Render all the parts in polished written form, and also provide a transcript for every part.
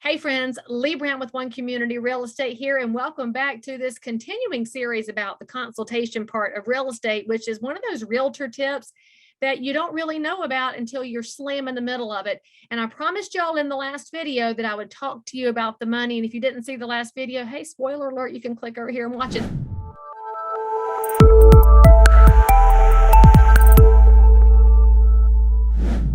Hey friends, Leigh with One Community Real Estate here, and welcome back to this continuing series about the consultation part of real estate, which is one of those realtor tips that you don't really know about until you're slam in the middle of it. And I promised y'all in the last video that I would talk to you about the money. And if you didn't see the last video, hey, spoiler alert, you can click over here and watch it.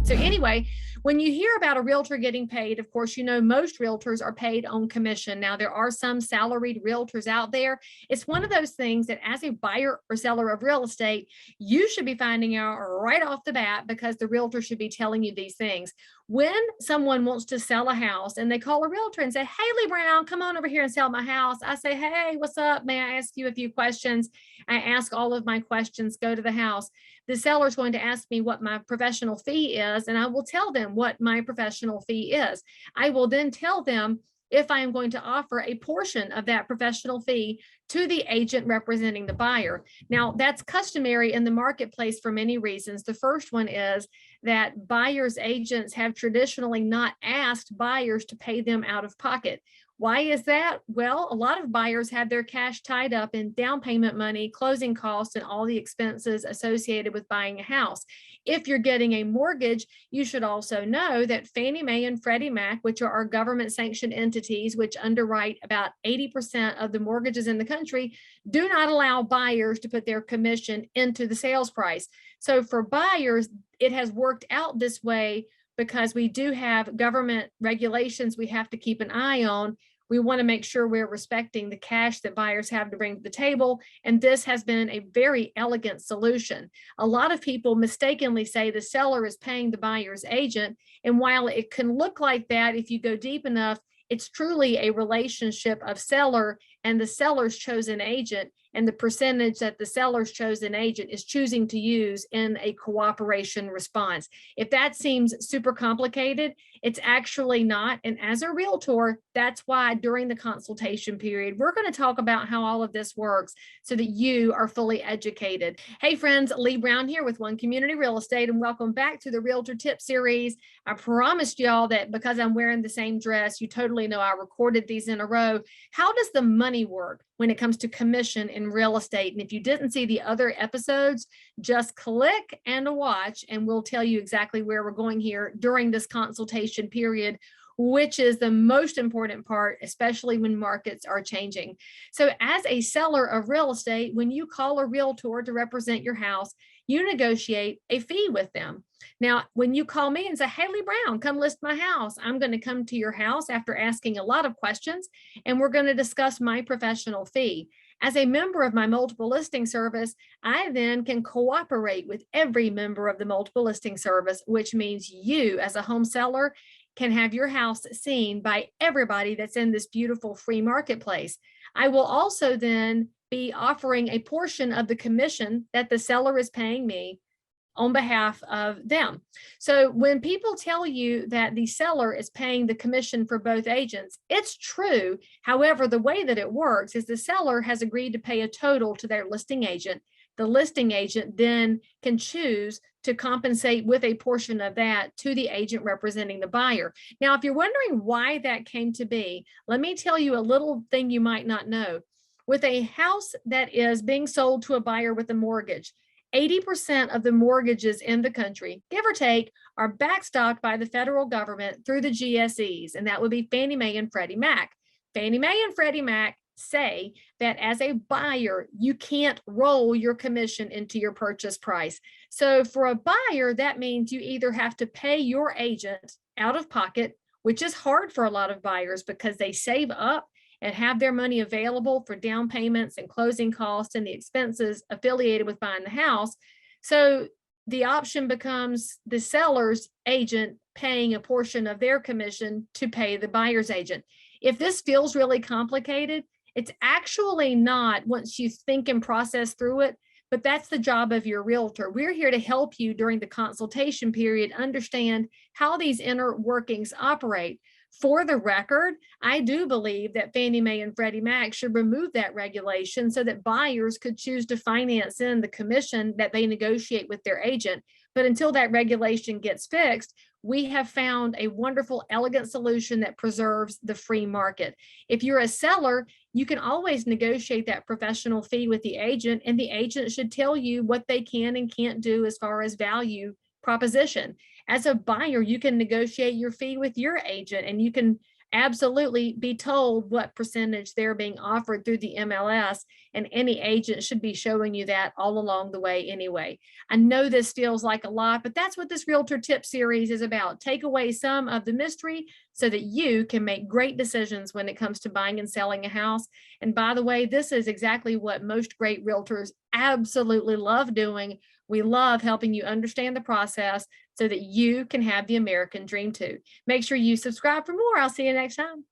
So anyway, when you hear about a realtor getting paid, of course, you know, most realtors are paid on commission. Now, there are some salaried realtors out there. It's one of those things that as a buyer or seller of real estate, you should be finding out right off the bat because the realtor should be telling you these things. When someone wants to sell a house and they call a realtor and say, hey, Leigh Brown, come on over here and sell my house. I say, hey, what's up? May I ask you a few questions? I ask all of my questions, go to the house. The seller is going to ask me what my professional fee is, and I will tell them what my professional fee is. I will then tell them if I am going to offer a portion of that professional fee to the agent representing the buyer. Now, that's customary in the marketplace for many reasons. The first one is that buyers' agents have traditionally not asked buyers to pay them out of pocket. Why is that? Well, a lot of buyers have their cash tied up in down payment money, closing costs, and all the expenses associated with buying a house. If you're getting a mortgage, you should also know that Fannie Mae and Freddie Mac, which are our government sanctioned entities, which underwrite about 80% of the mortgages in the country, do not allow buyers to put their commission into the sales price. So for buyers, it has worked out this way because we do have government regulations we have to keep an eye on. We want to make sure we're respecting the cash that buyers have to bring to the table. And this has been a very elegant solution. A lot of people mistakenly say the seller is paying the buyer's agent. And while it can look like that, if you go deep enough, it's truly a relationship of seller and the seller's chosen agent, and the percentage that the seller's chosen agent is choosing to use in a cooperation response. If that seems super complicated, it's actually not. And as a realtor, that's why during the consultation period, we're going to talk about how all of this works so that you are fully educated. Hey friends, Leigh Brown here with One Community Real Estate, and welcome back to the Realtor Tip Series. I promised y'all that because I'm wearing the same dress, you totally know I recorded these in a row. How does the money work when it comes to commission in real estate? And if you didn't see the other episodes, just click and watch, and we'll tell you exactly where we're going here during this consultation period, which is the most important part, especially when markets are changing. So as a seller of real estate, when you call a realtor to represent your house, you negotiate a fee with them. Now, when you call me and say, hey, Leigh Brown, come list my house, I'm going to come to your house after asking a lot of questions, and we're going to discuss my professional fee. As a member of my multiple listing service, I then can cooperate with every member of the multiple listing service, which means you as a home seller can have your house seen by everybody that's in this beautiful free marketplace. I will also then be offering a portion of the commission that the seller is paying me on behalf of them. So when people tell you that the seller is paying the commission for both agents, it's true. However, the way that it works is the seller has agreed to pay a total to their listing agent. The listing agent then can choose to compensate with a portion of that to the agent representing the buyer. Now, if you're wondering why that came to be, let me tell you a little thing you might not know. With a house that is being sold to a buyer with a mortgage, 80% of the mortgages in the country, give or take, are backstopped by the federal government through the GSEs, and that would be Fannie Mae and Freddie Mac. Fannie Mae and Freddie Mac say that as a buyer, you can't roll your commission into your purchase price. So for a buyer, that means you either have to pay your agent out of pocket, which is hard for a lot of buyers because they save up and have their money available for down payments and closing costs and the expenses affiliated with buying the house. So the option becomes the seller's agent paying a portion of their commission to pay the buyer's agent. If this feels really complicated, it's actually not once you think and process through it, but that's the job of your realtor. We're here to help you during the consultation period understand how these inner workings operate. For the record, I do believe that Fannie Mae and Freddie Mac should remove that regulation so that buyers could choose to finance in the commission that they negotiate with their agent. But until that regulation gets fixed, we have found a wonderful, elegant solution that preserves the free market. If you're a seller, you can always negotiate that professional fee with the agent, and the agent should tell you what they can and can't do as far as value proposition. As a buyer, you can negotiate your fee with your agent, and you can absolutely be told what percentage they're being offered through the MLS, and any agent should be showing you that all along the way anyway. I know this feels like a lot, but that's what this Realtor Tip Series is about. Take away some of the mystery so that you can make great decisions when it comes to buying and selling a house. And by the way, this is exactly what most great realtors absolutely love doing. We love helping you understand the process so that you can have the American dream too. Make sure you subscribe for more. I'll see you next time.